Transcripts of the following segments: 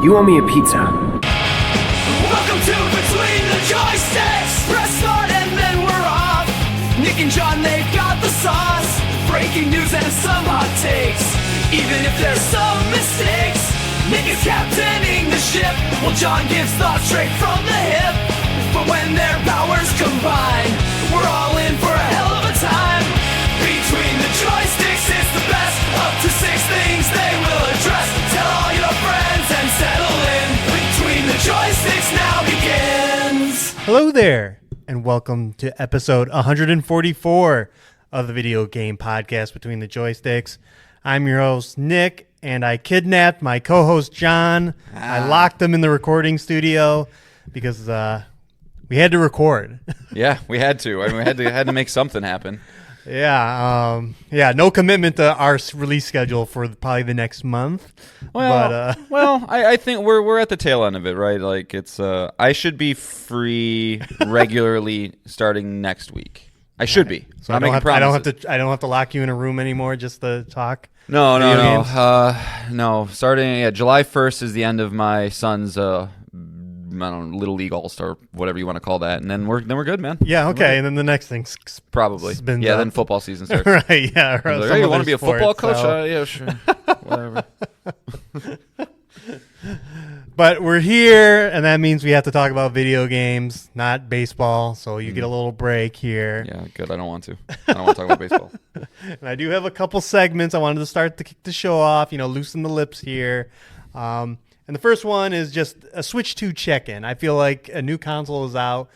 You owe me a pizza. Welcome to Between the Joysticks. Press start and then we're off. Nick and Jon, they've got the sauce. Breaking news and some hot takes. Even if there's some mistakes, Nick is captaining the ship, while Jon gives thoughts straight from the hip. But when their powers combine, we're all in for a hell of a time. Between the Joysticks, it's the best. Up to 6 things they will address. Tell all your friends and settle in. Between the Joysticks now begins. Hello there, and welcome to episode 144 of the video game podcast Between the Joysticks. I'm your host, Nick, and I kidnapped my co-host, Jon. I locked him in the recording studio because we had to record. Yeah, we had to. I mean, we had to make something happen. Yeah, no commitment to our release schedule for probably the next month. Well, I think we're at the tail end of it, right? Like it's I should be free regularly starting next week. I should be. So I don't have to lock you in a room anymore just to talk. No. No. Starting July 1st is the end of my son's I don't know, Little League All-Star, whatever you want to call that, and then we're good, man. Yeah, okay, and then the next thing's probably then football season starts. Right, yeah. Like, hey, you want to be a football coach? Yeah, sure. Whatever. But we're here, and that means we have to talk about video games, not baseball, so you get a little break here. Yeah, good. I don't want to talk about baseball. And I do have a couple segments I wanted to start to kick the show off, loosen the lips here. And the first one is just a Switch 2 check-in. I feel like a new console is out.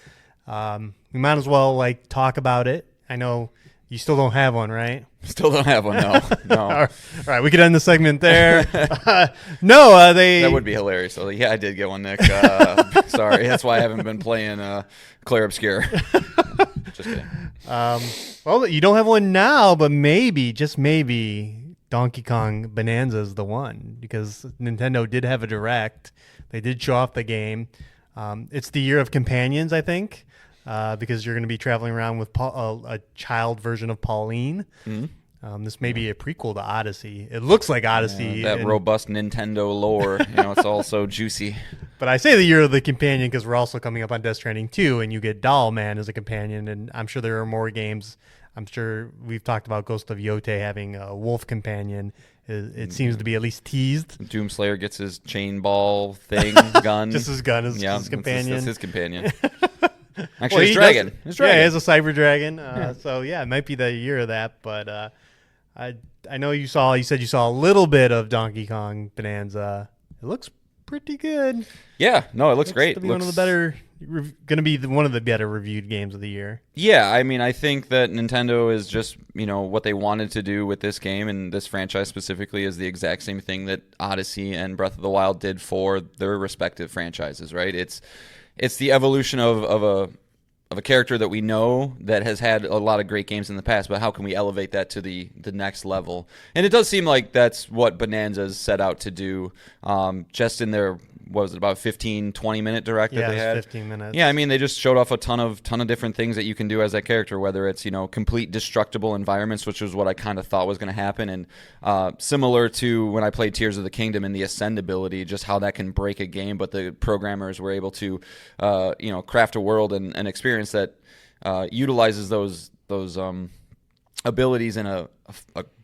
We might as well talk about it. I know you still don't have one, right? Still don't have one, no. All right, we could end the segment there. That would be hilarious. So, yeah, I did get one, Nick. Sorry, that's why I haven't been playing Clair Obscur. Just kidding. Well, you don't have one now, but maybe, just maybe, Donkey Kong Bananza is the one, because Nintendo did have a direct. They did show off the game. It's the year of companions, I think, because you're going to be traveling around with a child version of Pauline. Mm-hmm. This may be a prequel to Odyssey. It looks like Odyssey. That robust Nintendo lore, it's all so juicy. But I say the year of the companion because we're also coming up on Death Stranding 2, and you get Doll Man as a companion, and I'm sure there are more games. I'm sure we've talked about Ghost of Yote having a wolf companion. It seems to be at least teased. Doomslayer gets his chain ball thing gun. Just his gun as his companion. That's his companion. Actually, his dragon. Yeah, he has a cyber dragon. So, yeah, it might be the year of that. But I know you said you saw a little bit of Donkey Kong Bonanza. It looks pretty good. Yeah, no, it looks great. To be one of the better reviewed games of the year. Yeah, I mean, I think that Nintendo is just, what they wanted to do with this game and this franchise specifically is the exact same thing that Odyssey and Breath of the Wild did for their respective franchises, right? It's the evolution of a character that we know that has had a lot of great games in the past, but how can we elevate that to the next level? And it does seem like that's what Bananza's set out to do, just in their, what was it, about 15, 20-minute direct that they had? 15 minutes. Yeah, I mean, they just showed off a ton of different things that you can do as that character, whether it's, complete destructible environments, which was what I kind of thought was going to happen, and similar to when I played Tears of the Kingdom and the Ascend ability, just how that can break a game, but the programmers were able to, craft a world and an experience that utilizes those abilities in a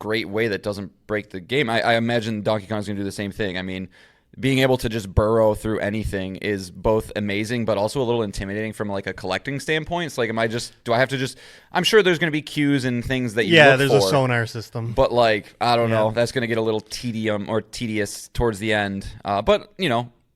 great way that doesn't break the game. I imagine Donkey Kong's going to do the same thing. I mean, being able to just burrow through anything is both amazing, but also a little intimidating from a collecting standpoint. It's like, I'm sure there's going to be cues and things that you look for. Yeah, there's a sonar system. But I don't know, that's going to get a little tedious towards the end. But,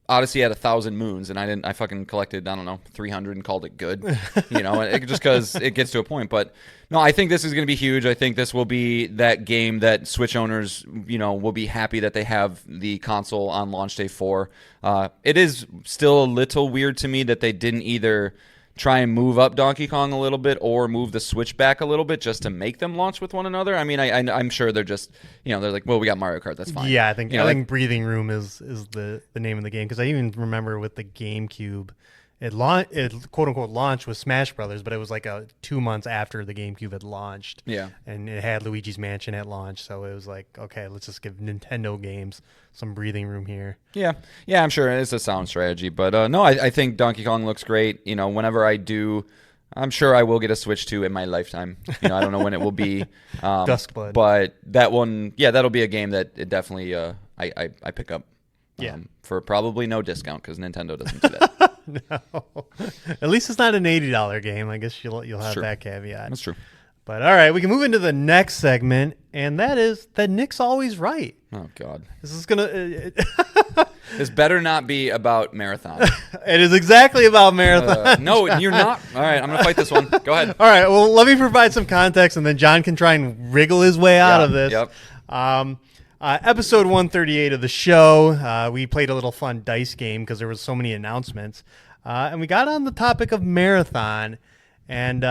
Odyssey had 1,000 moons, and I fucking collected, 300 and called it good, just because it gets to a point. But no, I think this is going to be huge. I think this will be that game that Switch owners, will be happy that they have the console on launch day 4. It is still a little weird to me that they didn't either try and move up Donkey Kong a little bit or move the Switch back a little bit just to make them launch with one another. I mean, I'm sure they're just, they're like, well, we got Mario Kart, that's fine. Yeah, I think Breathing Room is the name of the game, because I even remember with the GameCube, it quote unquote launched with Smash Brothers, but it was like 2 months after the GameCube had launched. Yeah. And it had Luigi's Mansion at launch, so it was like, okay, let's just give Nintendo games some breathing room here. Yeah, I'm sure it's a sound strategy, but no, I think Donkey Kong looks great. Whenever I do, I'm sure I will get a Switch 2 in my lifetime. I don't know when it will be. Duskblood. But that one, that'll be a game that it definitely I pick up. For probably no discount because Nintendo doesn't do that. No, at least it's not an $80 game. I guess you'll have Sure. that caveat. That's true. But all right, we can move into the next segment, and that is that Nick's always right. Oh God, This is gonna. this better not be about marathon. It is exactly about marathon. No, you're not. All right, I'm gonna fight this one. Go ahead. All right. Well, let me provide some context, and then John can try and wriggle his way out of this. Yep. Episode 138 of the show, we played a little fun dice game because there was so many announcements, and we got on the topic of Marathon. And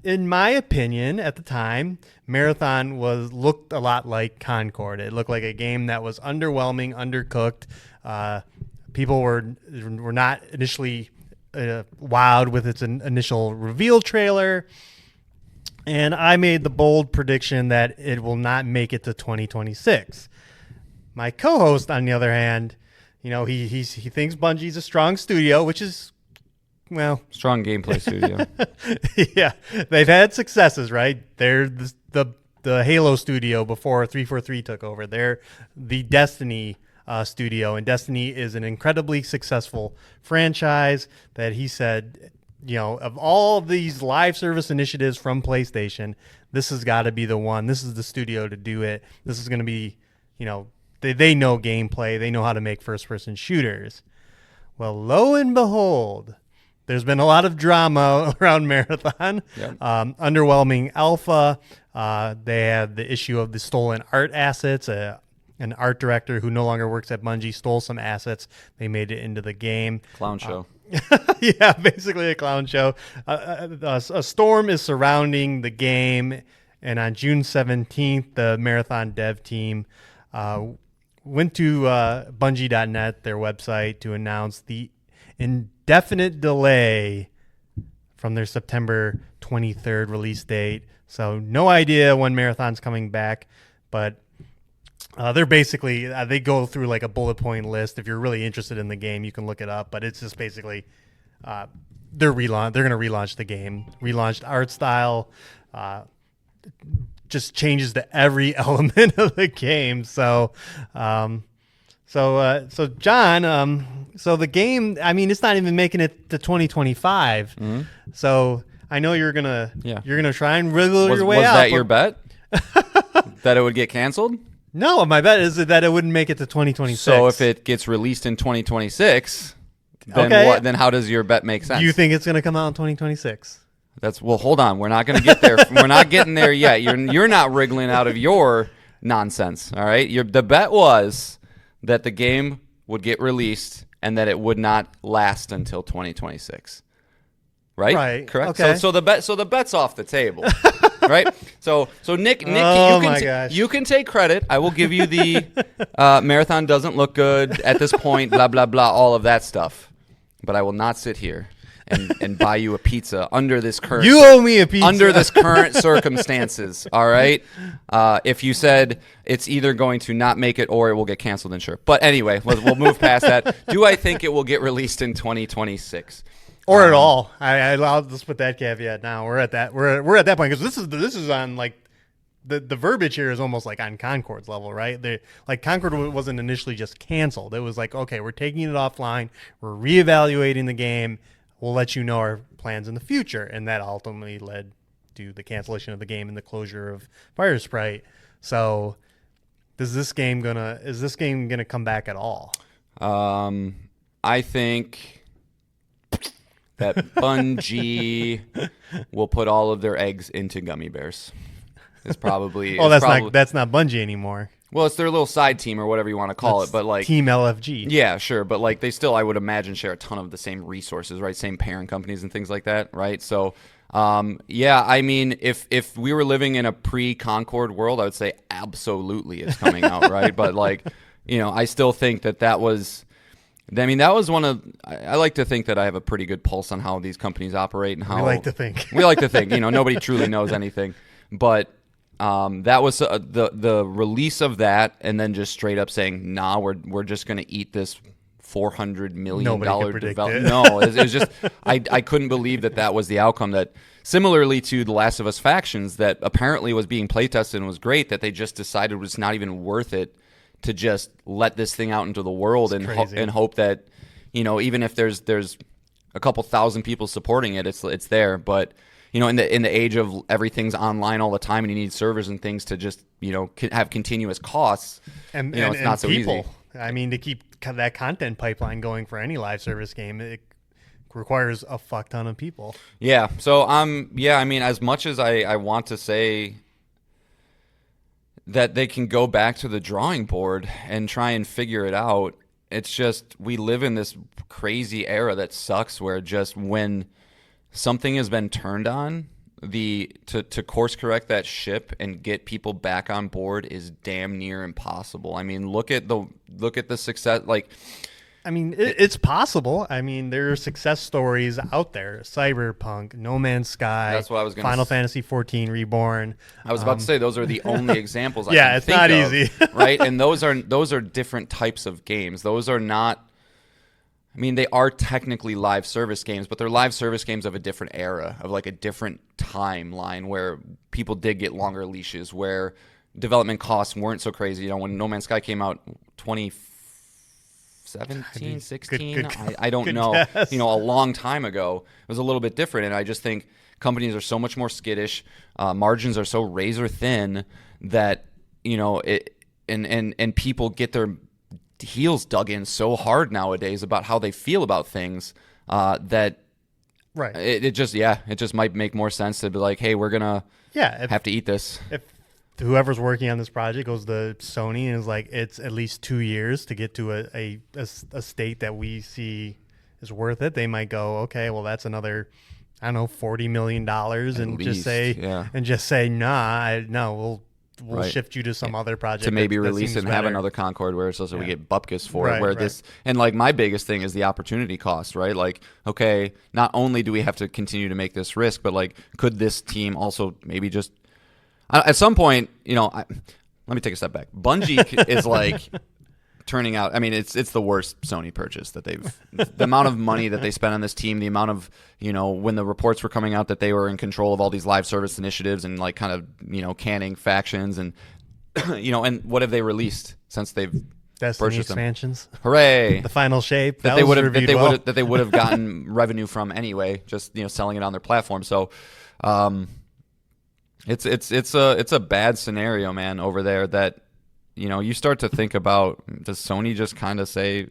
in my opinion, at the time, Marathon looked a lot like Concord. It looked like a game that was underwhelming, undercooked. People were not initially wowed with its initial reveal trailer. And I made the bold prediction that it will not make it to 2026. My co-host, on the other hand, he thinks Bungie's a strong studio, which is, well, Strong gameplay studio. yeah, they've had successes, right? They're the Halo studio before 343 took over. They're the Destiny studio, and Destiny is an incredibly successful franchise that he said, of all of these live service initiatives from PlayStation, this has got to be the one. This is the studio to do it. This is going to be, they know gameplay. They know how to make first-person shooters. Well, lo and behold, there's been a lot of drama around Marathon. Yep. Underwhelming alpha. They had the issue of the stolen art assets. An art director who no longer works at Bungie stole some assets. They made it into the game. Clown show. Yeah, basically a clown show. A storm is surrounding the game, and on June 17th, the Marathon dev team went to Bungie.net, their website, to announce the indefinite delay from their September 23rd release date. So no idea when Marathon's coming back, but they're basically, they go through like a bullet point list. If you're really interested in the game, you can look it up, but it's just basically they're going to relaunch the game, relaunched art style, just changes to every element of the game. So John, so the game, I mean, it's not even making it to 2025. Mm-hmm. So I know you're gonna try and wriggle your way out. Was that your bet? That it would get canceled? No, my bet is that it wouldn't make it to 2026. So if it gets released in 2026, then okay. Then how does your bet make sense? You think it's going to come out in 2026? Hold on. We're not going to get there. We're not getting there yet. You're not wriggling out of your nonsense, all right? The bet was that the game would get released and that it would not last until 2026. Right? Correct. Okay. So the bet's off the table. Right? So Nick, you can take credit. I will give you the Marathon doesn't look good at this point, blah, blah, blah, all of that stuff. But I will not sit here and buy you a pizza under this current... You owe me a pizza. Under this current circumstances, all right? If you said it's either going to not make it or it will get canceled, then sure. But anyway, we'll move past that. Do I think it will get released in 2026? Or at all. I'll just put that caveat now. We're at that point because this is on like the verbiage here is almost like on Concord's level, right? Concord wasn't initially just canceled. It was like, okay, we're taking it offline, we're reevaluating the game, we'll let you know our plans in the future, and that ultimately led to the cancellation of the game and the closure of Fire Sprite. So, is this game gonna come back at all? I think that Bungie will put all of their eggs into gummy bears. It's probably that's not Bungie anymore. Well, it's their little side team or whatever you want to call it, but like Team LFG. Yeah, sure, but like they still, I would imagine, share a ton of the same resources, right? Same parent companies and things like that, right? So, yeah, I mean, if we were living in a pre-Concord world, I would say absolutely it's coming out, right? But like, I still think that was. I mean, that was one of. I like to think that I have a pretty good pulse on how these companies operate and how We like to think. we like to think. Nobody truly knows anything, but that was the release of that, and then just straight up saying, "Nah, we're just going to eat this $400 million development." No, it was just I couldn't believe that was the outcome. That similarly to The Last of Us Factions, that apparently was being playtested and was great, that they just decided was not even worth it to just let this thing out into the world and hope that even if there's a couple thousand people supporting it, it's there. But in the age of everything's online all the time and you need servers and things to just have continuous costs, and it's not so people. easy. I mean, to keep that content pipeline going for any live service game, it requires a fuck ton of people. Yeah. So I mean, as much as I want to say that they can go back to the drawing board and try and figure it out, it's just we live in this crazy era that sucks, where just when something has been turned on, to course correct that ship and get people back on board is damn near impossible. I mean, look at the success. Like, I mean, it's possible. I mean, there are success stories out there: Cyberpunk, No Man's Sky. That's what I was going to Final Fantasy 14 Reborn. I was about to say those are the only examples. Yeah, I can it's think not of, easy, right? And those are different types of games. Those are not. I mean, they are technically live service games, but they're live service games of a different era, of like a different timeline where people did get longer leashes, where development costs weren't so crazy. When No Man's Sky came out 2017, 16, I don't know. Guess. A long time ago, it was a little bit different. And I just think companies are so much more skittish. Margins are so razor thin that, and people get their heels dug in so hard nowadays about how they feel about things that right. It just might make more sense to be like, hey, we're gonna have to eat this. If whoever's working on this project goes to Sony and is like, it's at least 2 years to get to a state that we see is worth it, they might go, okay, well, that's another, I don't know, $40 million, and just say no, we'll shift you to some other project to maybe that release it and have better. another Concord where it's also we get bupkis for Right, it. Where right. this, and like my biggest thing is the opportunity cost, right? Like, okay, not only do we have to continue to make this risk, but like, could this team also maybe just at some point, let me take a step back. Bungie is like turning out. I mean, it's the worst Sony purchase that the amount of money that they spent on this team, the amount of, when the reports were coming out that they were in control of all these live service initiatives and like kind of, canning factions and, and what have they released since they've Destiny purchased expansions? them? Hooray. The final shape that they would have gotten revenue from anyway, just, selling it on their platform. So, it's a bad scenario, man, over there that, you start to think about, does Sony just kind of say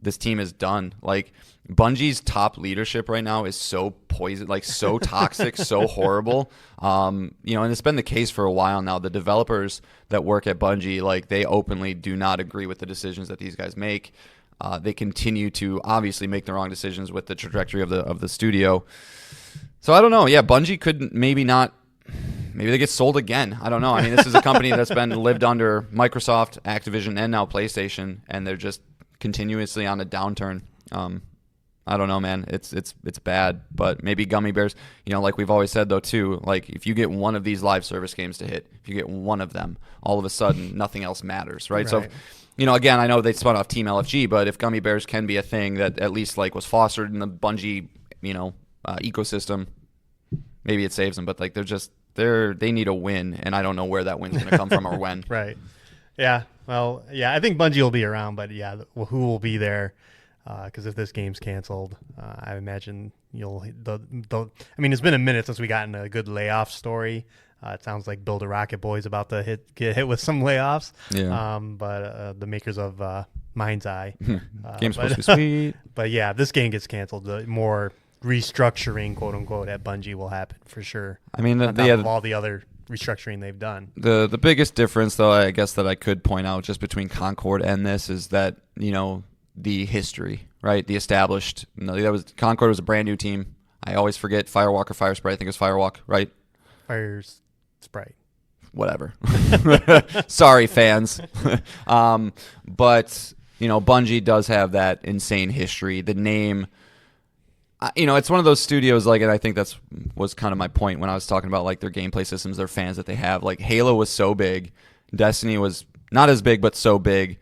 this team is done? Like, Bungie's top leadership right now is so poison, like so toxic, so horrible. And it's been the case for a while now. The developers that work at Bungie, like, they openly do not agree with the decisions that these guys make. They continue to obviously make the wrong decisions with the trajectory of the studio. So I don't know. Yeah, Bungie could maybe they get sold again. I don't know. I mean, this is a company that's been lived under Microsoft, Activision, and now PlayStation, and they're just continuously on a downturn. I don't know, man. It's bad, but maybe Gummy Bears, like we've always said, though, too, like if you get one of these live service games to hit, if you get one of them, all of a sudden nothing else matters, right? So, again, I know they spun off Team LFG, but if Gummy Bears can be a thing that at least like was fostered in the Bungie, ecosystem, maybe it saves them, but like they need a win, and I don't know where that win's going to come from or when. Right. Yeah. Well, yeah, I think Bungie will be around, but yeah, who will be there? Because if this game's canceled, I imagine I mean, it's been a minute since we gotten a good layoff story. It sounds like Build a Rocket Boy's about to get hit with some layoffs. Yeah. But the makers of Mind's Eye. Game's supposed to be sweet. But yeah, if this game gets canceled, the more restructuring, quote unquote, at Bungie will happen for sure. I mean, on top of all the other restructuring they've done. The biggest difference, though, I guess that I could point out just between Concord and this is that the history, right? The established. Concord was a brand new team. I always forget Firewalk or Fire Sprite. I think it was Firewalk, right? Fire Sprite. Whatever. Sorry, fans. But Bungie does have that insane history. The name, it's one of those studios, and I think was kind of my point when I was talking about like their gameplay systems, their fans that they have. Like Halo was so big, Destiny was not as big, but so big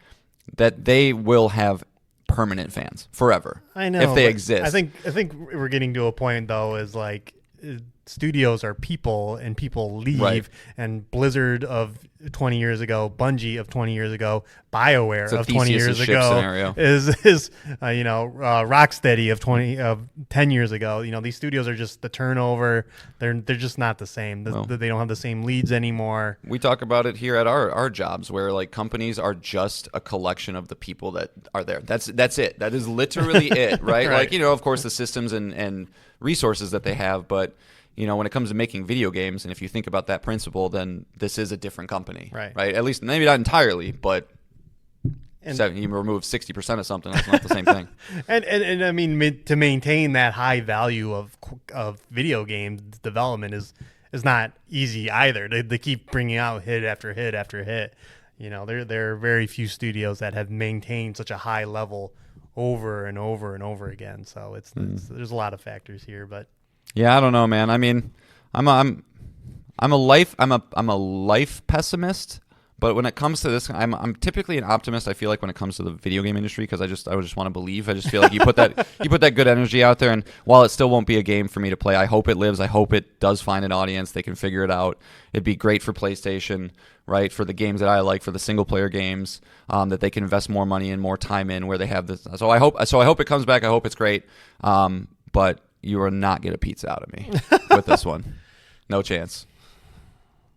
that they will have permanent fans forever. I know if they exist. I think we're getting to a point though, is like studios are people and people leave, right. And Blizzard of 20 years ago, Bungie of 20 years ago, BioWare of 20 years ago scenario. is Rocksteady of 10 years ago. These studios are just the turnover. They're just not the same. They don't have the same leads anymore. We talk about it here at our jobs, where like companies are just a collection of the people that are there. That's it. That is literally it, right? Right. Like, of course the systems and resources that they have, but when it comes to making video games, and if you think about that principle, then this is a different company, right? At least maybe not entirely, but you remove 60% of something, that's not the same thing. and I mean, to maintain that high value of video game development is not easy either. They keep bringing out hit after hit after hit. There are very few studios that have maintained such a high level over and over and over again. So there's a lot of factors here, but. Yeah, I don't know, man. I mean, I'm a life pessimist, but when it comes to this, I'm typically an optimist. I feel like when it comes to the video game industry, because I just want to believe. I just feel like you put that good energy out there, and while it still won't be a game for me to play, I hope it lives. I hope it does find an audience. They can figure it out. It'd be great for PlayStation, right? For the games that I like, for the single player games, that they can invest more money and more time in, where they have this. So I hope it comes back. I hope it's great. But you will not get a pizza out of me with this one. No chance.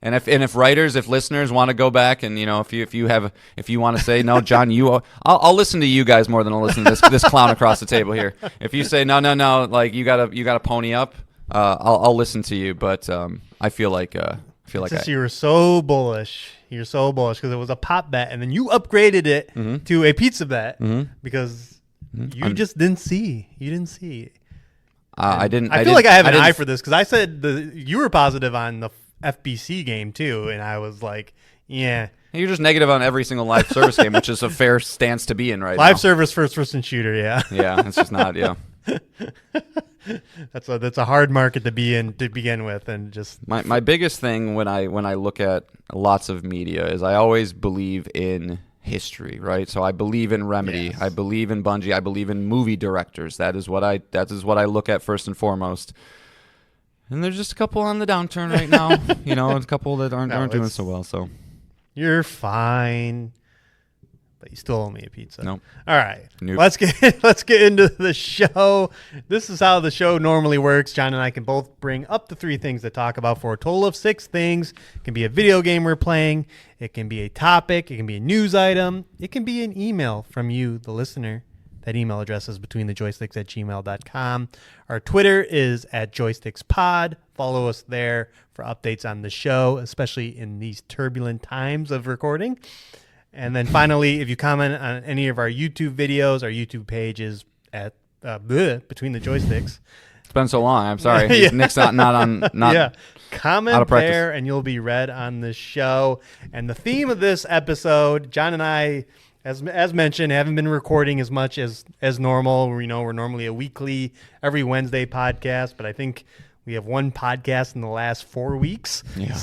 And if writers, if listeners want to go back and if you want to say no, John, I'll listen to you guys more than I'll listen to this clown across the table here. If you say no, like you gotta pony up, I'll listen to you. But I feel like you were so bullish. You're so bullish because it was a pop bet, and then you upgraded it to a pizza bet because you just didn't see. You didn't see. I didn't. I feel like I have an eye for this because I said you were positive on the FBC game too, and I was like, yeah. You're just negative on every single live service game, which is a fair stance to be in right now. Live service first-person shooter, yeah. Yeah, it's just not, yeah. That's a hard market to be in to begin with, and just my biggest thing when I look at lots of media is I always believe in history, right? So I believe in Remedy, yes. I believe in Bungie, I believe in movie directors. That is what I look at first and foremost. And there's just a couple on the downturn right now, a couple that aren't doing so well. So you're fine, but you still owe me a pizza. Nope. All right, nope. Let's get into the show. This is how the show normally works. John and I can both bring up to 3 things to talk about for a total of 6 things. It can be a video game we're playing. It can be a topic. It can be a news item. It can be an email from you, the listener. That email address is betweenthejoysticks@gmail.com. Our Twitter is @joystickspod. Follow us there for updates on the show, especially in these turbulent times of recording. And then finally, if you comment on any of our YouTube videos, our YouTube page is at Between the Joysticks. It's been so long. I'm sorry. Yeah. Nick's not yeah. Comment out of practice there, and you'll be read on the show. And the theme of this episode, John and I, as mentioned, haven't been recording as much as normal. We're normally a weekly, every Wednesday podcast, but I think we have one podcast in the last 4 weeks. Yeah.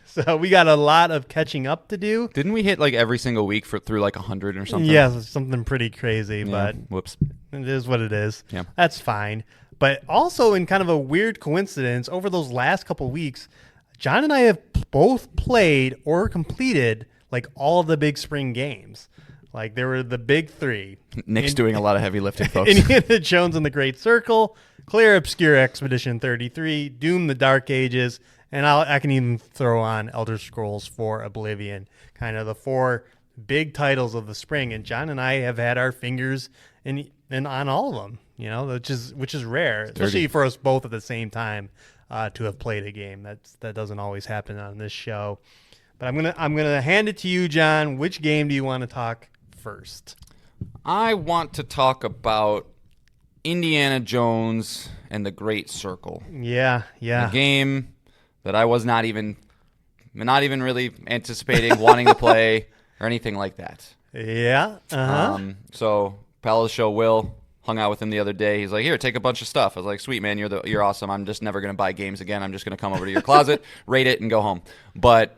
So we got a lot of catching up to do. Didn't we hit like every single week through like 100 or something? Yeah, something pretty crazy, yeah. But whoops, it is what it is. Yeah, that's fine. But also, in kind of a weird coincidence, over those last couple of weeks, John and I have both played or completed like all of the big spring games. Like there were the big 3. Nick's doing a lot of heavy lifting, folks. Indiana Jones and the Great Circle, Clair, Obscur, Expedition 33, Doom, The Dark Ages, and I can even throw on Elder Scrolls 4 Oblivion, kind of the 4 big titles of the spring. And John and I have had our fingers in on all of them, which is rare, especially for us both at the same time to have played a game. That doesn't always happen on this show. But I'm gonna hand it to you, John. Which game do you want to talk first? I want to talk about Indiana Jones and the Great Circle. Yeah. A game that I was not even really anticipating wanting to play or anything like that. Yeah. So pal of the show, Will, hung out with him the other day. He's like, "Here, take a bunch of stuff." I was like, "Sweet, man, you're awesome. I'm just never gonna buy games again. I'm just gonna come over to your closet, rate it, and go home." But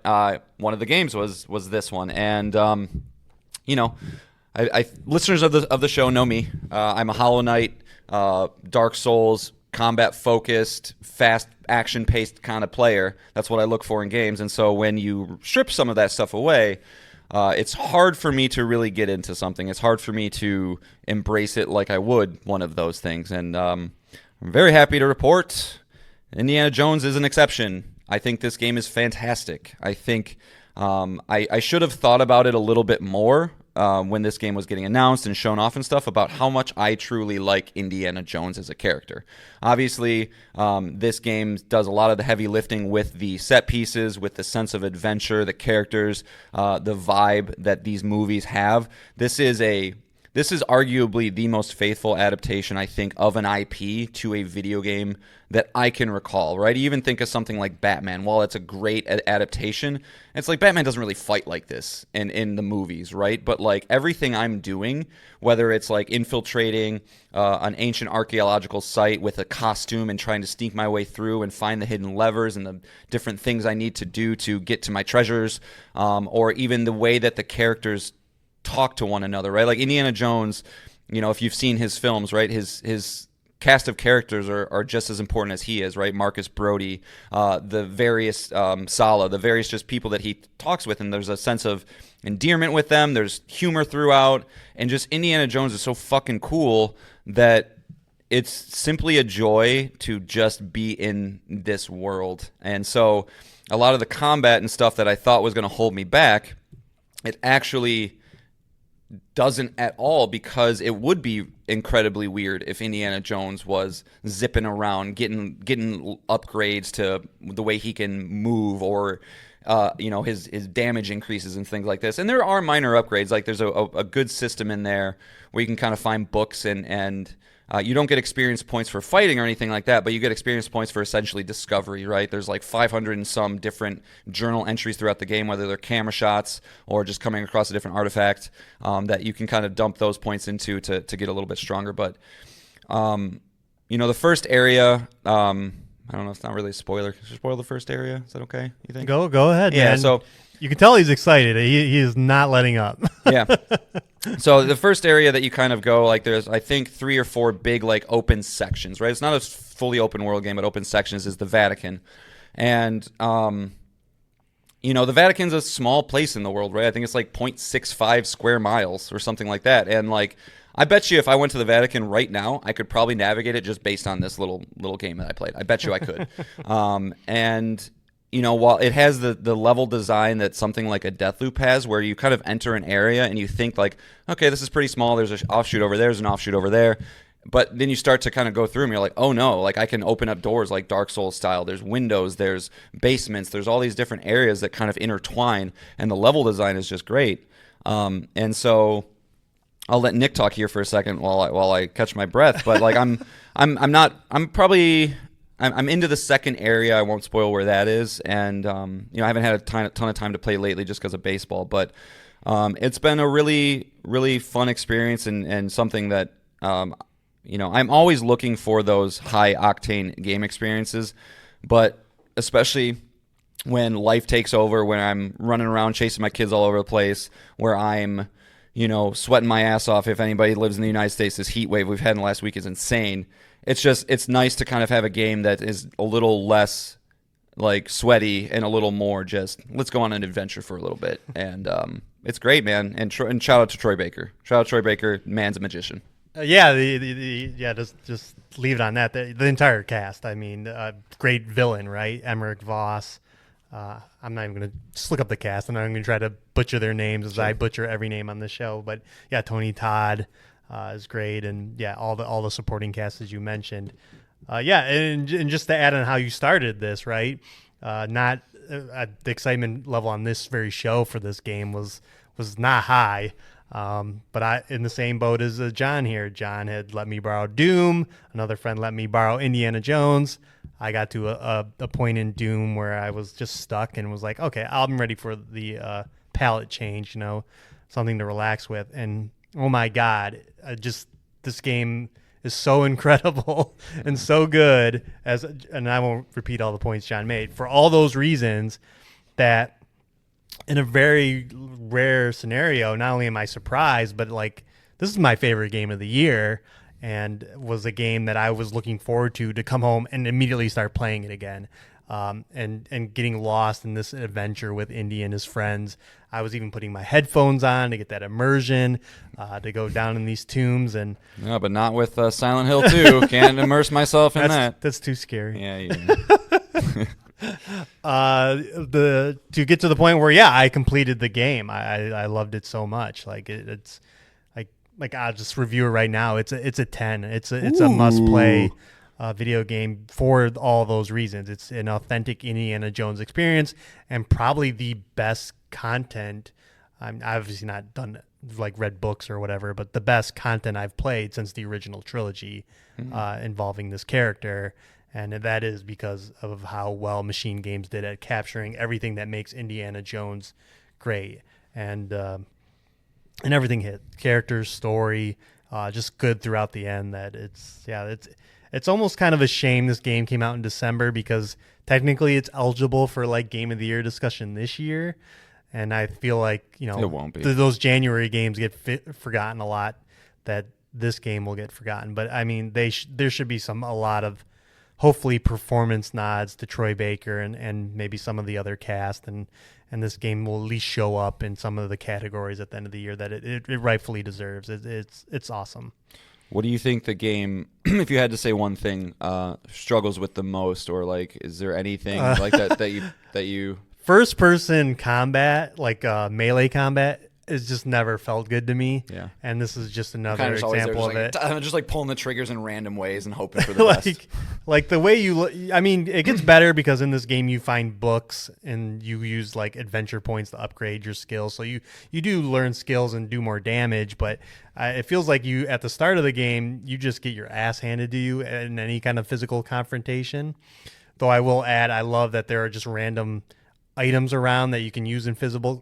one of the games was this one, and I listeners of the show know me. I'm a Hollow Knight, Dark Souls, combat focused, fast action paced kind of player. That's what I look for in games. And so when you strip some of that stuff away, it's hard for me to really get into something. It's hard for me to embrace it like I would one of those things. And I'm very happy to report Indiana Jones is an exception. I think this game is fantastic. I think I should have thought about it a little bit more when this game was getting announced and shown off and stuff about how much I truly like Indiana Jones as a character. Obviously, this game does a lot of the heavy lifting with the set pieces, with the sense of adventure, the characters, the vibe that these movies have. This is arguably the most faithful adaptation, I think, of an IP to a video game that I can recall, right? You even think of something like Batman. While it's a great adaptation, it's like Batman doesn't really fight like this in the movies, right? But like everything I'm doing, whether it's like infiltrating an ancient archaeological site with a costume and trying to sneak my way through and find the hidden levers and the different things I need to do to get to my treasures, or even the way that the characters talk to one another, right? Like Indiana Jones, if you've seen his films, right, his cast of characters are just as important as he is, right? Marcus Brody, the various Sala, the various just people that he talks with, and there's a sense of endearment with them. There's humor throughout, and just Indiana Jones is so fucking cool that it's simply a joy to just be in this world. And so a lot of the combat and stuff that I thought was going to hold me back, it actually doesn't at all, because it would be incredibly weird if Indiana Jones was zipping around, getting upgrades to the way he can move, or his damage increases and things like this. And there are minor upgrades. Like there's a good system in there where you can kind of find books and you don't get experience points for fighting or anything like that, but you get experience points for essentially discovery, right? There's like 500 and some different journal entries throughout the game, whether they're camera shots or just coming across a different artifact, that you can kind of dump those points into to get a little bit stronger. But, the first area, I don't know, it's not really a spoiler. Should I spoil the first area? Is that okay, you think? Go ahead, yeah, man. So you can tell he's excited. He is not letting up. Yeah. So the first area that you kind of go, like there's, I think, 3 or 4 big like open sections, right? It's not a fully open world game, but open sections is the Vatican. And, the Vatican's a small place in the world, right? I think it's like 0.65 square miles or something like that. And like, I bet you if I went to the Vatican right now, I could probably navigate it just based on this little game that I played. I bet you I could. While it has the level design that something like a Deathloop has, where you kind of enter an area and you think like, okay, this is pretty small. There's an offshoot over there. There's an offshoot over there. But then you start to kind of go through and you're like, oh no, like I can open up doors like Dark Souls style. There's windows, there's basements, there's all these different areas that kind of intertwine, and the level design is just great. And so I'll let Nick talk here for a second while I catch my breath. But like I'm into the second area. I won't spoil where that is, and I haven't had a ton of time to play lately just because of baseball. But it's been a really, really fun experience, and something that I'm always looking for those high octane game experiences. But especially when life takes over, when I'm running around chasing my kids all over the place, where I'm sweating my ass off. If anybody lives in the United States, this heat wave we've had in the last week is insane. It's nice to kind of have a game that is a little less like sweaty and a little more just let's go on an adventure for a little bit. And it's great, man. And shout out to Troy Baker. Shout out to Troy Baker. Man's a magician. Just leave it on that. The entire cast. I mean, great villain, right? Emmerich Voss. I'm not even going to just look up the cast. I'm not even going to try to butcher their names as I butcher every name on the show. But yeah, Tony Todd is great, and yeah, all the supporting cast as you mentioned. And just to add on how you started this, right? The excitement level on this very show for this game was not high. But I in the same boat as John here. John had let me borrow Doom. Another friend let me borrow Indiana Jones. I got to a point in Doom where I was just stuck and was like, okay, I'm ready for the palette change. something to relax with. And oh my God, this game is so incredible and so good, and I won't repeat all the points John made, for all those reasons, that in a very rare scenario, not only am I surprised, but like, this is my favorite game of the year, and was a game that I was looking forward to come home and immediately start playing it again. And getting lost in this adventure with Indy and his friends. I was even putting my headphones on to get that immersion, to go down in these tombs. And no, but not with Silent Hill 2. Can't immerse myself in that. That's too scary. Yeah. To get to the point where I completed the game. I loved it so much. Like it's like I'll just review it right now. It's a 10. It's a must play video game for all those reasons. It's an authentic Indiana Jones experience, and probably the best content. I'm obviously not done like read books or whatever, but the best content I've played since the original trilogy involving this character. And that is because of how well Machine Games did at capturing everything that makes Indiana Jones great. And everything hit. Characters, story, just good throughout the end. That it's almost kind of a shame this game came out in December, because technically it's eligible for like Game of the Year discussion this year. And I feel like, it won't be. Those January games get forgotten a lot, that this game will get forgotten. But I mean, there should be a lot of hopefully performance nods to Troy Baker and maybe some of the other cast, and this game will at least show up in some of the categories at the end of the year that it rightfully deserves. It's awesome. What do you think the game, if you had to say one thing, struggles with the most, or like, is there anything like that you first person combat, like melee combat, has just never felt good to me. Yeah. And this is just another example of it. I'm just like pulling the triggers in random ways and hoping for the best. Like the way I mean, it gets better because in this game you find books and you use like adventure points to upgrade your skills. So you do learn skills and do more damage, but it feels like you, at the start of the game, you just get your ass handed to you in any kind of physical confrontation. Though I will add, I love that there are just random items around that you can use in physical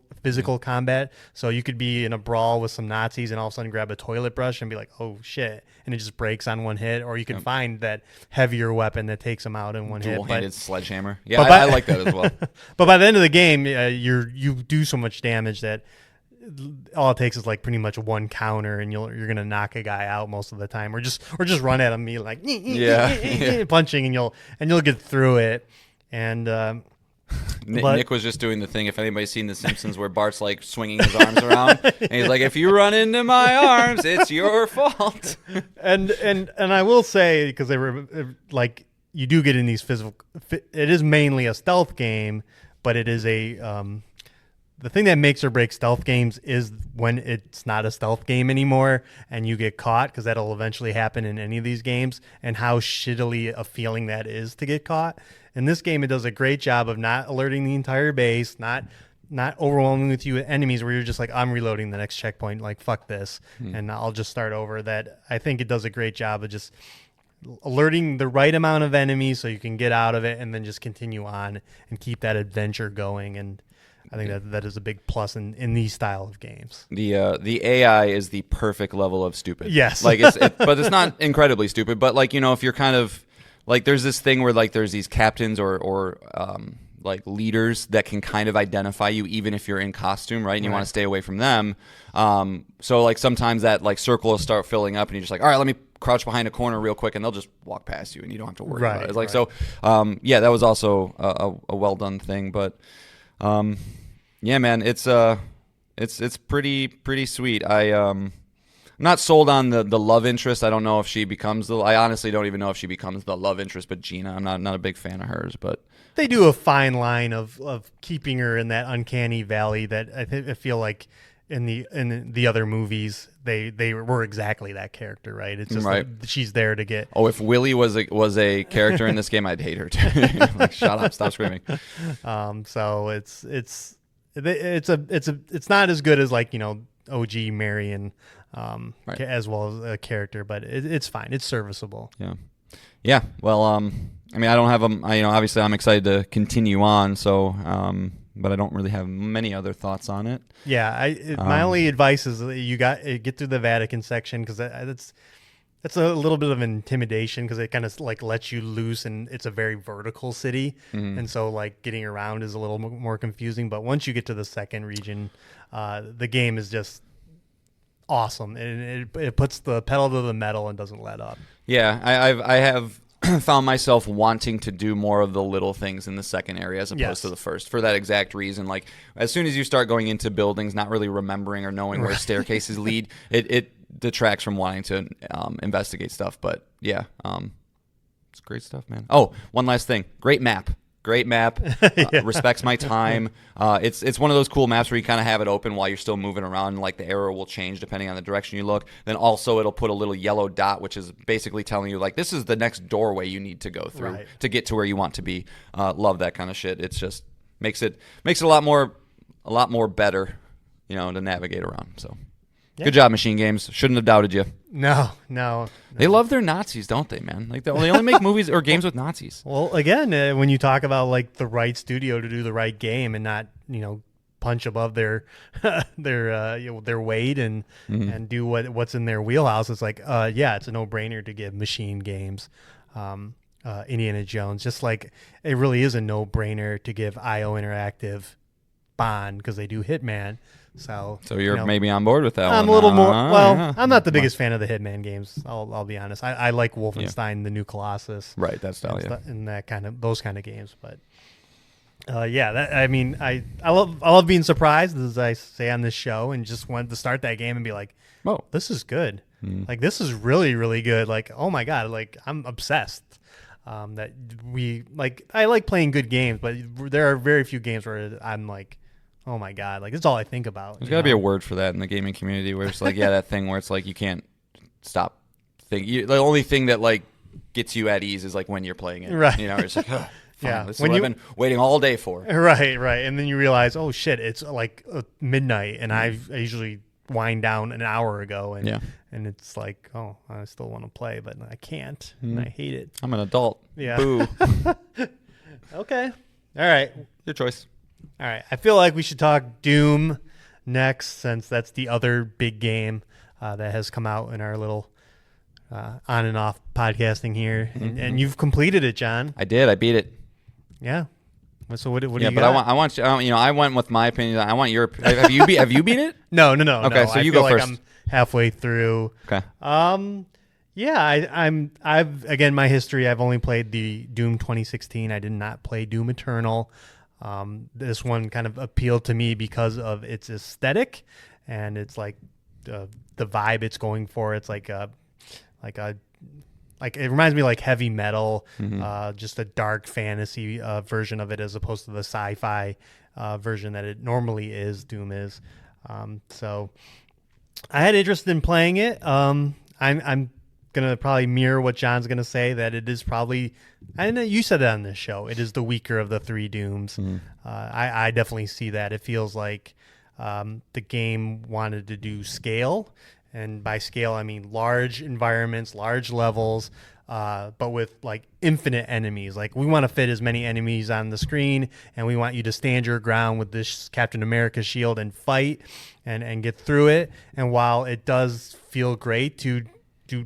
combat. So you could be in a brawl with some Nazis and all of a sudden grab a toilet brush and be like, oh shit, and it just breaks on one hit. Or you can find that heavier weapon that takes them out in one hit. Dual-handed sledgehammer. Yeah, I like that as well. But by the end of the game, you do so much damage that all it takes is like pretty much one counter, and you're gonna knock a guy out most of the time, or just run at him, be like punching, and you'll get through it. And Nick was just doing the thing, if anybody's seen The Simpsons, where Bart's like swinging his arms around, and he's like, "If you run into my arms, it's your fault." And I will say, because they were like, you do get in these physical. It is mainly a stealth game, but it is the thing that makes or breaks stealth games is when it's not a stealth game anymore and you get caught, because that'll eventually happen in any of these games, and how shittily a feeling that is to get caught. In this game, it does a great job of not alerting the entire base, not overwhelming with you with enemies where you're just like, I'm reloading the next checkpoint, like, fuck this, and I'll just start over. That I think it does a great job of just alerting the right amount of enemies so you can get out of it and then just continue on and keep that adventure going. And I think that is a big plus in these style of games. The AI is the perfect level of stupid. Yes. Like but it's not incredibly stupid. But like, if you're kind of like, there's this thing where like there's these captains or like leaders that can kind of identify you even if you're in costume, right? And you want to stay away from them. So like sometimes that like circle will start filling up and you're just like, all right, let me crouch behind a corner real quick, and they'll just walk past you and you don't have to worry about it. It's like, so that was also a well done thing. But yeah, man, it's pretty sweet. I'm not sold on the love interest. I don't know if she becomes I honestly don't even know if she becomes the love interest, but Gina, I'm not a big fan of hers, but they do a fine line of keeping her in that uncanny valley that I feel like in the other movies they were exactly that character, right? It's just like she's there to get. Oh, if Willie was a character in this game, I'd hate her too. Like, shut up, stop screaming. So it's not as good as like, OG Marion, as well as a character, but it's fine. It's serviceable. Yeah. Well, I mean, I don't have them. Obviously, I'm excited to continue on. So, but I don't really have many other thoughts on it. Yeah, my only advice is that you get through the Vatican section, because that's a little bit of intimidation, because it kind of like lets you loose, and it's a very vertical city, and so like getting around is a little more confusing. But once you get to the second region, the game is just awesome, and it puts the pedal to the metal and doesn't let up. Yeah, I have found myself wanting to do more of the little things in the second area as opposed to the first, for that exact reason. Like, as soon as you start going into buildings, not really remembering or knowing where staircases lead, it detracts from wanting to investigate stuff. But yeah, it's great stuff, man. Oh, one last thing. Great map. Respects my time. It's one of those cool maps where you kind of have it open while you're still moving around, and like the arrow will change depending on the direction you look. Then also it'll put a little yellow dot, which is basically telling you like this is the next doorway you need to go through to get to where you want to be. Love that kind of shit. It's just makes it a lot more better, to navigate around. So good job, Machine Games. Shouldn't have doubted you. No. They love their Nazis, don't they, man? Like they only make movies or games with Nazis. Well, again, when you talk about like the right studio to do the right game and not, punch above their their weight and do what's in their wheelhouse, it's like, it's a no-brainer to give Machine Games Indiana Jones. Just like it really is a no-brainer to give IO Interactive Bond, because they do Hitman. So you're maybe on board with that one. I'm a little more. Well, I'm not the biggest fan of the Hitman games. I'll be honest. I like Wolfenstein, the New Colossus, right? That style, and those kind of games. But I love being surprised, as I say on this show, and just wanted to start that game and be like, "Oh, this is good. Like this is really, really good. Like, oh my god, like I'm obsessed." I like playing good games, but there are very few games where I'm like, oh my god, like it's all I think about. There's got to be a word for that in the gaming community, where it's like, that thing where it's like you can't stop thinking. The only thing that like gets you at ease is like when you're playing it, right? It's like, this is what I've been waiting all day for. Right, and then you realize, oh shit, it's like midnight, and I usually wind down an hour ago, and it's like, oh, I still want to play, but I can't, and I hate it. I'm an adult. Yeah. Boo. Okay. All right. Your choice. All right. I feel like we should talk Doom next, since that's the other big game that has come out in our little on and off podcasting here. And you've completed it, John. I did. I beat it. Yeah. So what do you but got? I want I went with my opinion. I want your. Have you beat it? No. Okay, so I you feel go like first. I'm halfway through. Okay. I've again, my history, I've only played the Doom 2016. I did not play Doom Eternal. This one kind of appealed to me because of its aesthetic, and it's like the vibe it's going for. It's like it reminds me like heavy metal, just a dark fantasy version of it, as opposed to the sci-fi version that it normally is. Doom is. So I had interest in playing it. I'm gonna probably mirror what John's gonna say, that it is probably, I know you said that on this show, it is the weaker of the three Dooms. I definitely see that. It feels like the game wanted to do scale, and by scale I mean large environments, large levels, but with like infinite enemies. Like, we want to fit as many enemies on the screen, and we want you to stand your ground with this Captain America shield and fight and get through it. And while it does feel great to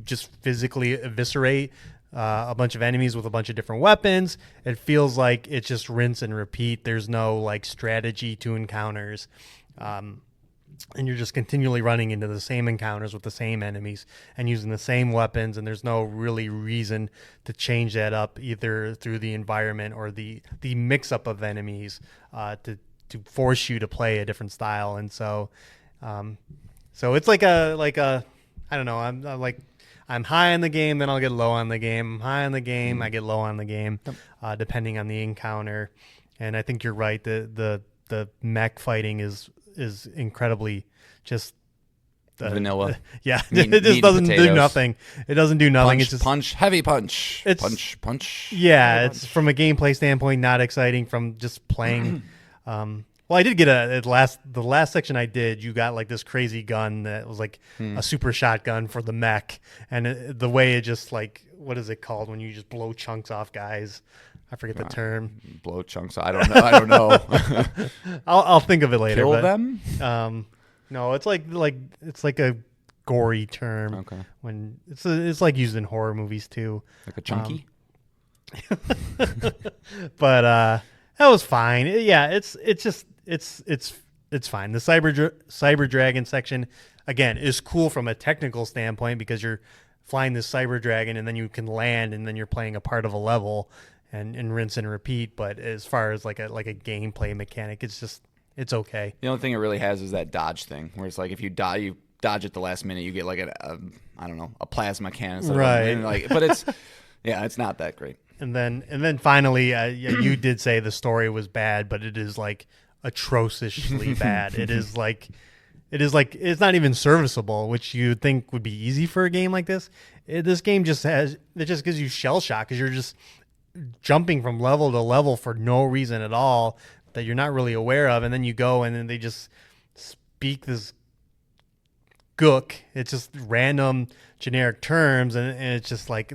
just physically eviscerate a bunch of enemies with a bunch of different weapons, it feels like it's just rinse and repeat. There's no like strategy to encounters, and you're just continually running into the same encounters with the same enemies and using the same weapons, and there's no really reason to change that up, either through the environment or the mix-up of enemies to force you to play a different style. And so it's like a I don't know, I'm high on the game, then I'll get low on the game. I'm high on the game, I get low on the game, depending on the encounter. And I think you're right. The mech fighting is incredibly just vanilla. It just doesn't do nothing. It doesn't do nothing. It's just punch, heavy punch. It's punch. Yeah, it's from a gameplay standpoint not exciting. From just playing. Well, I did get the last section I did, you got like this crazy gun that was like a super shotgun for the mech, and the way it just like, what is it called when you just blow chunks off guys? I forget the term. Blow chunks. I don't know. I don't know. I'll think of it later. Kill but, them? No, it's like a gory term. Okay. When it's like used in horror movies too. Like a chunky? But that was fine. It's fine. The cyber dragon section again is cool from a technical standpoint because you're flying this cyber dragon and then you can land and then you're playing a part of a level and rinse and repeat. But as far as like a gameplay mechanic, it's okay. The only thing it really has is that dodge thing, where it's like if you dodge at the last minute, you get like a plasma cannon, right? But it's it's not that great. And then finally, you did say the story was bad, but it is like atrociously bad. It is like it's not even serviceable, which you'd think would be easy for a game like this. This game just gives you shell shock because you're just jumping from level to level for no reason at all that you're not really aware of, and then you go and then they just speak this gook. It's just random generic terms, and it's just like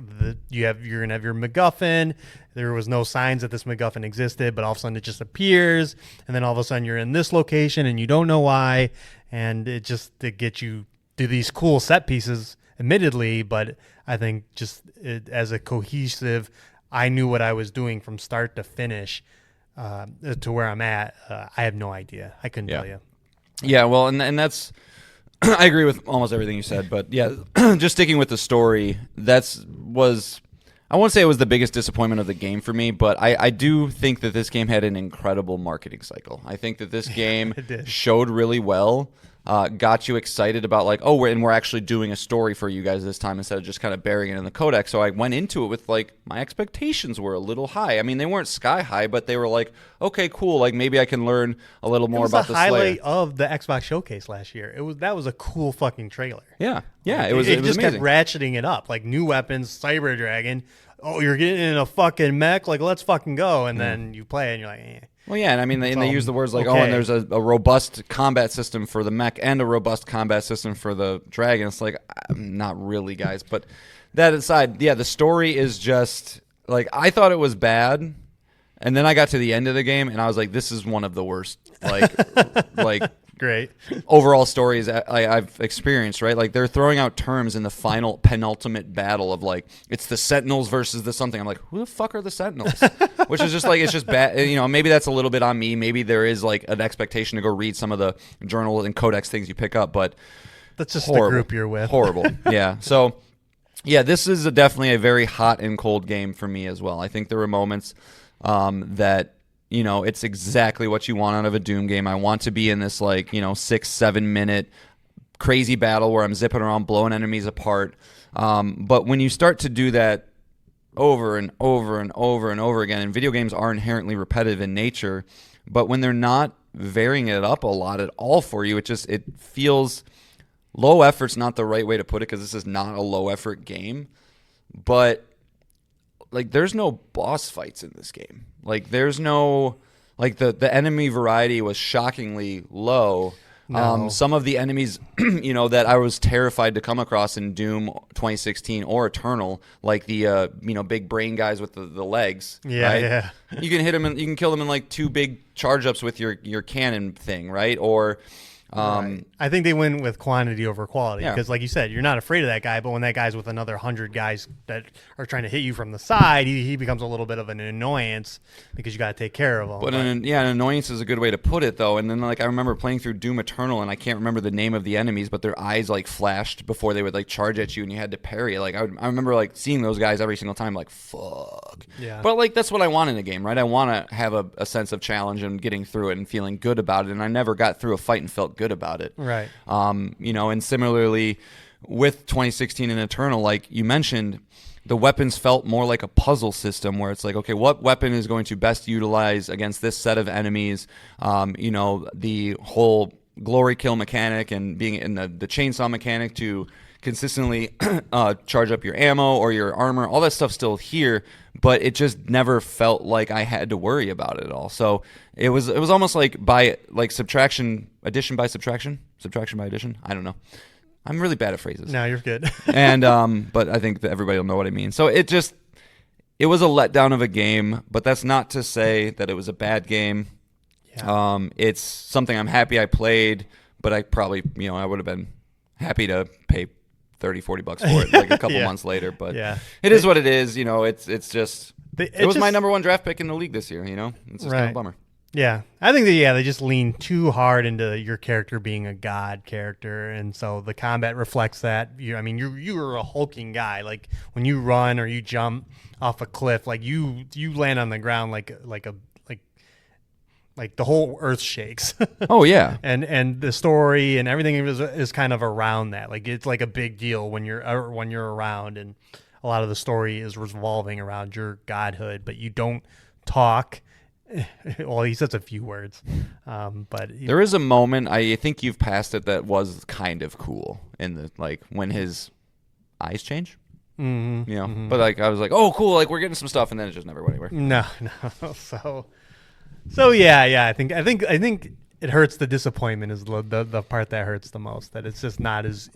you're gonna have your MacGuffin. There was no signs that this MacGuffin existed, but all of a sudden it just appears, and then all of a sudden you're in this location and you don't know why, and it gets you to these cool set pieces, admittedly, but I think as a cohesive, I knew what I was doing from start to finish to where I'm at. I have no idea. I couldn't tell you. Yeah, well, and that's I agree with almost everything you said, but yeah, just sticking with the story, I won't say it was the biggest disappointment of the game for me, but I do think that this game had an incredible marketing cycle. I think that this game showed really well, got you excited about like, we're actually doing a story for you guys this time instead of just kind of burying it in the codex. So I went into it with like, my expectations were a little high. I mean, they weren't sky high, but they were like, okay, cool. Like maybe I can learn a little more about the highlight of the Xbox showcase last year. That was a cool fucking trailer. Yeah. Yeah. It just amazing. Kept ratcheting it up, like new weapons, Cyber Dragon. Oh, you're getting in a fucking mech. Like, let's fucking go. And then you play and you're like, eh. Well, yeah, and I mean, they use the words like, and there's a robust combat system for the mech and a robust combat system for the dragon. It's like, not really, guys. But that aside, yeah, the story is just, like, I thought it was bad, and then I got to the end of the game, and I was like, this is one of the worst, like great overall stories I've experienced, right? Like, they're throwing out terms in the final penultimate battle of, like, it's the Sentinels versus the something. I'm like, who the fuck are the Sentinels? Which is just like, it's just bad. You know, maybe that's a little bit on me. Maybe there is like an expectation to go read some of the journal and codex things you pick up, but that's just the group you're with. Horrible. Yeah. So yeah, this is definitely a very hot and cold game for me as well. I think there were moments that, you know, it's exactly what you want out of a Doom game. I want to be in this, like, you know, 6-7 minute crazy battle where I'm zipping around blowing enemies apart. But when you start to do that over and over and over and over again, and video games are inherently repetitive in nature, but when they're not varying it up a lot at all for you, it feels low effort's not the right way to put it, because this is not a low effort game. But like, there's no boss fights in this game. Like, there's no, like, the enemy variety was shockingly low. No. Some of the enemies, you know, that I was terrified to come across in Doom 2016 or Eternal, like the big brain guys with the legs. Yeah, right? yeah. You can hit them and you can kill them in like 2 big charge ups with your cannon thing, right? Or right. I think they win with quantity over quality, because, Yeah. like you said, you're not afraid of that guy, but when that guy's with another 100 guys that are trying to hit you from the side, he becomes a little bit of an annoyance because you got to take care of him. But an annoyance is a good way to put it, though. And then, like, I remember playing through Doom Eternal, and I can't remember the name of the enemies, but their eyes, like, flashed before they would, like, charge at you, and you had to parry. Like, I remember, like, seeing those guys every single time, like, fuck. Yeah. But, like, that's what I want in a game, right? I want to have a sense of challenge and getting through it and feeling good about it, and I never got through a fight and felt good about it. Right. And similarly with 2016 and Eternal, like you mentioned, the weapons felt more like a puzzle system where it's like, okay, what weapon is going to best utilize against this set of enemies? The whole glory kill mechanic and being in the chainsaw mechanic to consistently charge up your ammo or your armor, all that stuff's still here, but it just never felt like I had to worry about it at all. So it was almost like subtraction, addition by subtraction by addition. I don't know. I'm really bad at phrases. No, you're good. And but I think that everybody will know what I mean. So it it was a letdown of a game, but that's not to say that it was a bad game. Yeah. It's something I'm happy I played, but I probably, I would have been happy to pay $30-$40 for it like a couple months later. But it is what it is. It's just it was my number one draft pick in the league this year. It's just kind of a bummer. Yeah, I think that they just lean too hard into your character being a god character, and so the combat reflects that. You're a hulking guy. Like when you run or you jump off a cliff, like you land on the ground like the whole earth shakes. Oh yeah, and the story and everything is kind of around that. Like it's like a big deal when you're around, and a lot of the story is revolving around your godhood, but you don't talk. Well, he says a few words, but there is a moment, I think you've passed it, that was kind of cool in the when his eyes change. Mm-hmm. But I was like, oh cool, we're getting some stuff, and then it just never went anywhere. No. So yeah. I think it hurts. The disappointment is the part that hurts the most. That it's just not as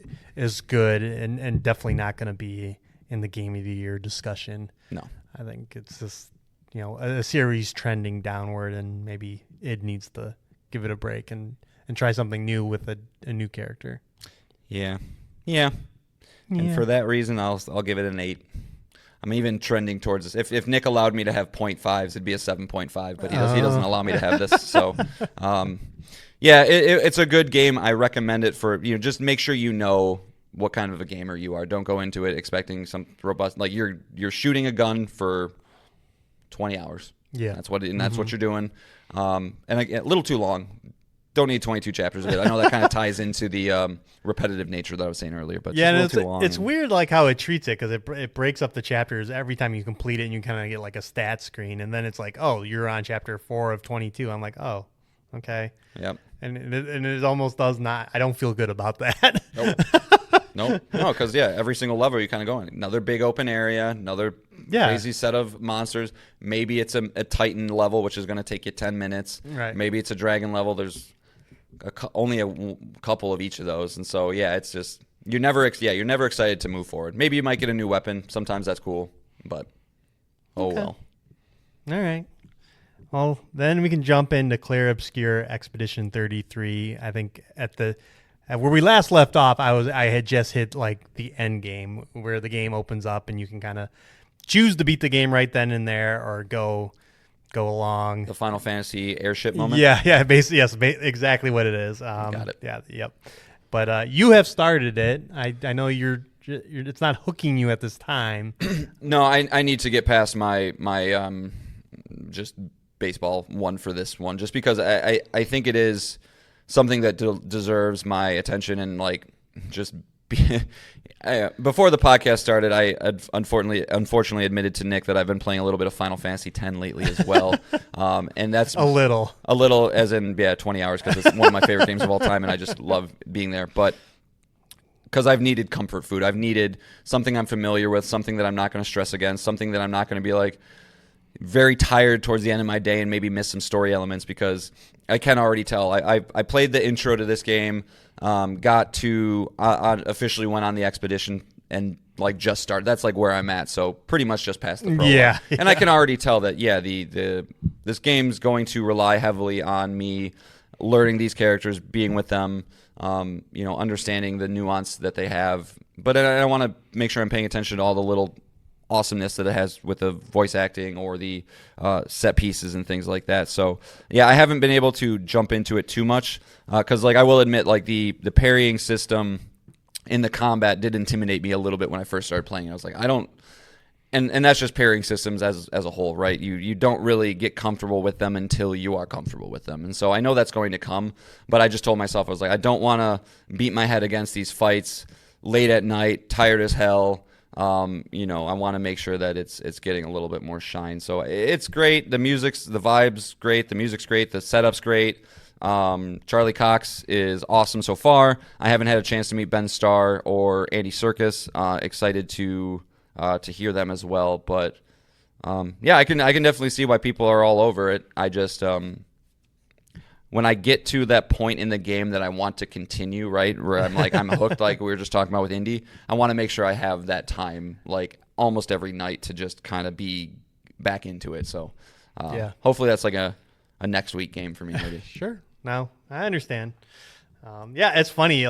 good, and definitely not going to be in the game of the year discussion. No, I think it's just a series trending downward, and maybe it needs to give it a break and try something new with a new character. Yeah. And for that reason, I'll give it an 8. I'm even trending towards this. If Nick allowed me to have 0.5s, it'd be a 7.5, but he doesn't allow me to have this. So, it's a good game. I recommend it for, just make sure you know what kind of a gamer you are. Don't go into it expecting some robust, like you're shooting a gun for 20 hours. Yeah. That's what you're doing. And a little too long. Don't need 22 chapters of it. I know that kind of ties into the repetitive nature that I was saying earlier, but it's weird how it treats it, because it breaks up the chapters every time you complete it, and you kind of get like a stat screen, and then it's like, oh, you're on chapter 4 of 22. I'm like, oh, okay. Yep. And it almost does not. I don't feel good about that. Nope. No, because every single level you kind of go in. Another big open area, another crazy set of monsters. Maybe it's a Titan level, which is going to take you 10 minutes. Right. Maybe it's a dragon level. There's only a couple of each of those, and so it's just you're never excited to move forward. Maybe you might get a new weapon. Sometimes that's cool, but well. All right. Well, then we can jump into Clair, Obscur, Expedition 33. I think at where we last left off, I had just hit like the end game, where the game opens up and you can kind of choose to beat the game right then and there, or go along. The Final Fantasy airship moment? Yeah, basically, yes, exactly what it is. Got it. Yeah, yep. But you have started it. I know you're it's not hooking you at this time. No, I need to get past my just baseball one for this one, just because I think it is something that deserves my attention, and just before the podcast started, I unfortunately admitted to Nick that I've been playing a little bit of Final Fantasy X lately as well, and that's a little as in 20 hours, because it's one of my favorite games of all time, and I just love being there. But because I've needed comfort food, I've needed something I'm familiar with, something that I'm not going to stress against, something that I'm not going to be very tired towards the end of my day and maybe miss some story elements, because I can already tell. I played the intro to this game, got to officially went on the expedition, and just started. That's where I'm at. So pretty much just past the prologue. Yeah. And I can already tell that this game's going to rely heavily on me learning these characters, being with them, understanding the nuance that they have. But I want to make sure I'm paying attention to all the little awesomeness that it has with the voice acting or the set pieces and things like that. So I haven't been able to jump into it too much, because I will admit, the parrying system in the combat did intimidate me a little bit when I first started playing. I was like, I don't, and that's just parrying systems as a whole, right? You don't really get comfortable with them until you are comfortable with them. And so I know that's going to come, but I just told myself, I was like, I don't want to beat my head against these fights late at night, tired as hell. I want to make sure that it's getting a little bit more shine. So it's great. The vibe's great. The music's great. The setup's great. Charlie Cox is awesome so far. I haven't had a chance to meet Ben Starr or Andy Serkis. Excited to hear them as well. But I can definitely see why people are all over it. I just when I get to that point in the game that I want to continue, right, where I'm I'm hooked, like we were just talking about with Indy, I want to make sure I have that time almost every night to just kind of be back into it. So hopefully that's like a next week game for me maybe. Sure. No, I understand. It's funny.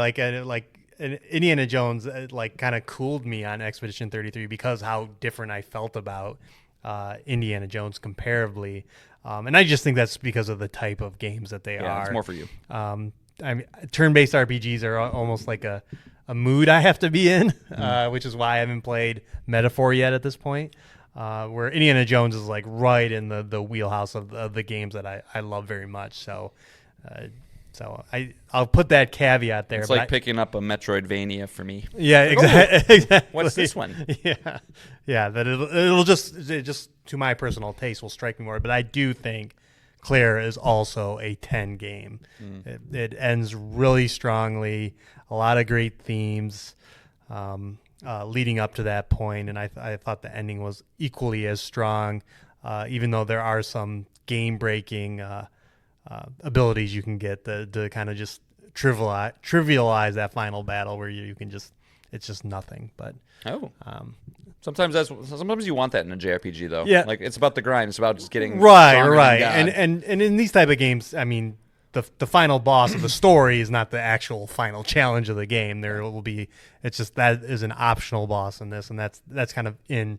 Indiana Jones kind of cooled me on Expedition 33 because how different I felt about Indiana Jones comparably. And I just think that's because of the type of games that they are. It's more for you. Turn-based RPGs are almost like a mood I have to be in, which is why I haven't played Metaphor yet at this point. Where Indiana Jones is like right in the wheelhouse of the games that I love very much. So I'll put that caveat there. It's like picking up a Metroidvania for me. Yeah, exactly. What's this one? Yeah. That it'll just to my personal taste will strike me more. But I do think Clair is also a 10 game. It ends really strongly. A lot of great themes leading up to that point, and I thought the ending was equally as strong, even though there are some game-breaking abilities you can get to kind of just trivialize that final battle where you can just it's just nothing. But sometimes you want that in a JRPG though. Yeah, like it's about the grind. It's about just getting right. And And in these type of games, I mean, the final boss of the story is not the actual final challenge of the game. There will be it's just that is an optional boss in this, and that's kind of in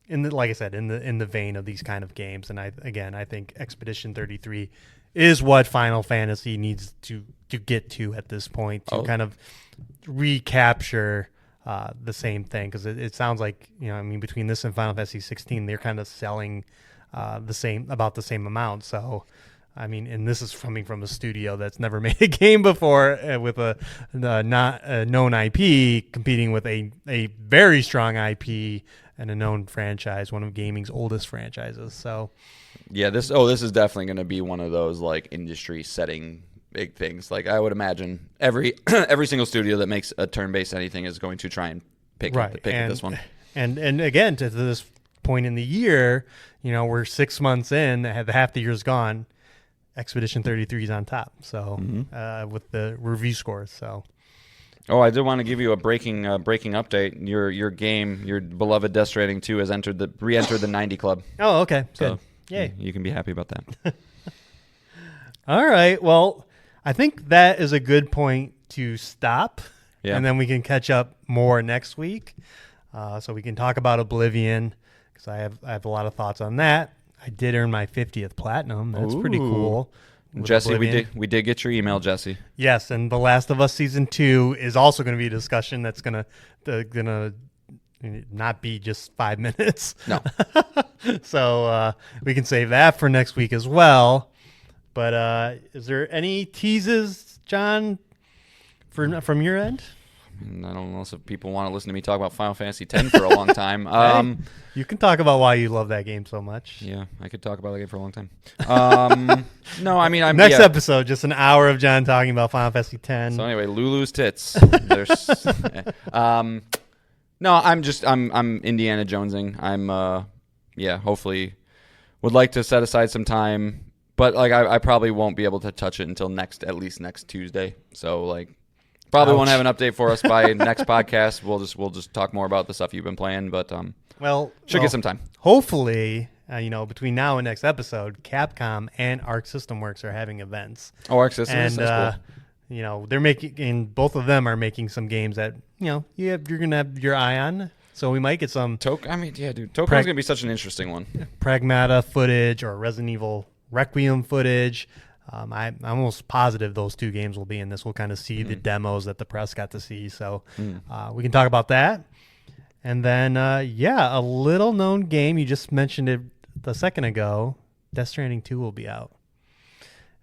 the, like I said, in the vein of these kind of games. And I think Expedition 33 is what Final Fantasy needs to get to at this point to kind of recapture the same thing, because it sounds like, between this and Final Fantasy 16, they're kind of selling about the same amount. So and this is coming from a studio that's never made a game before with a not a known IP competing with a very strong IP and a known franchise, one of gaming's oldest franchises. So yeah, this is definitely going to be one of those like industry setting big things. Like I would imagine every single studio that makes a turn-based anything is going to try and pick at this one. And again, to this point in the year, we're 6 months in, half the year's gone. Expedition 33 is on top. So with the review scores. So. Oh, I did want to give you a breaking update. Your game, your beloved Death Stranding 2, has re-entered the 90 club. Oh, okay. So good. Yay. You can be happy about that. All right. Well, I think that is a good point to stop. Yeah. And then we can catch up more next week. So we can talk about Oblivion, because I have a lot of thoughts on that. I did earn my 50th platinum. That's pretty cool. Jesse, we did get your email, Jesse. Yes, and The Last of Us Season 2 is also going to be a discussion that's gonna not be just 5 minutes. No. So we can save that for next week as well. But is there any teases, John, from your end? I don't know if people want to listen to me talk about Final Fantasy X for a long time. Hey, you can talk about why you love that game so much. Yeah, I could talk about that game for a long time. No, I mean, next episode, just an hour of John talking about Final Fantasy X. So anyway, Lulu's tits. No, I'm Indiana Jonesing. I'm hopefully would like to set aside some time, but like I probably won't be able to touch it until at least next Tuesday. So like. Probably won't have an update for us by next podcast. We'll just talk more about the stuff you've been playing, but should get some time. Hopefully, between now and next episode, Capcom and Arc System Works are having events. Oh, Arc System, that's cool. They're making, both of them are making some games that you're gonna have your eye on. So we might get some. Tokon's gonna be such an interesting one. Pragmata footage or Resident Evil Requiem footage. I'm almost positive those two games will be in this. We'll kind of see the demos that the press got to see. So we can talk about that. And then, a little known game. You just mentioned it a second ago. Death Stranding 2 will be out.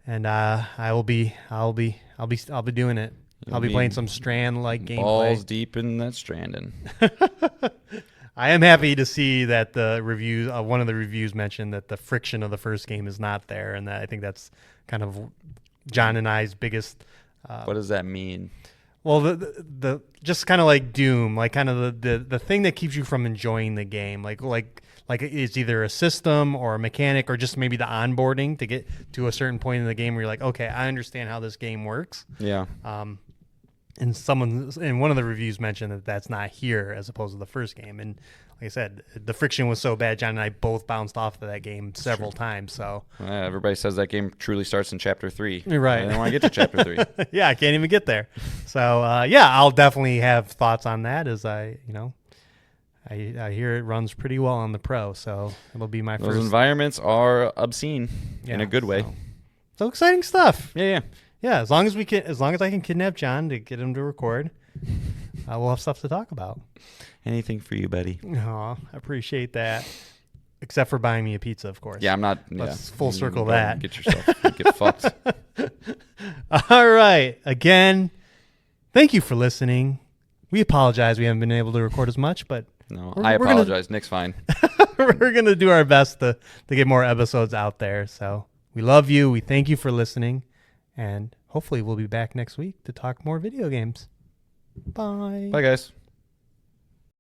And I'll be doing it. I'll be playing some Strand-like gameplay. Balls deep in that Stranding. I am happy to see that the reviews, one of the reviews mentioned that the friction of the first game is not there, and that I think that's kind of John and I's biggest. What does that mean? Well, the just kind of like Doom, like kind of the thing that keeps you from enjoying the game, like it's either a system or a mechanic or just maybe the onboarding to get to a certain point in the game where you're like, okay, I understand how this game works. Yeah. And one of the reviews mentioned that that's not here as opposed to the first game. And like I said, the friction was so bad. John and I both bounced off of that game several times. So everybody says that game truly starts in chapter 3. You're right. I don't want to get to chapter 3. Yeah, I can't even get there. So I'll definitely have thoughts on that as I hear it runs pretty well on the Pro. So it'll be my Those first. environments are obscene in a good way. So exciting stuff. Yeah. Yeah, as long as I can kidnap John to get him to record, we'll have stuff to talk about. Anything for you, buddy. Aw, I appreciate that. Except for buying me a pizza, of course. Yeah, I'm not. Let's full circle Go that. Get yourself. Get fucked. All right. Again, thank you for listening. We apologize we haven't been able to record as much, but No, I apologize. Nick's fine. we're going to do our best to get more episodes out there. So we love you. We thank you for listening. And hopefully we'll be back next week to talk more video games. Bye. Bye, guys.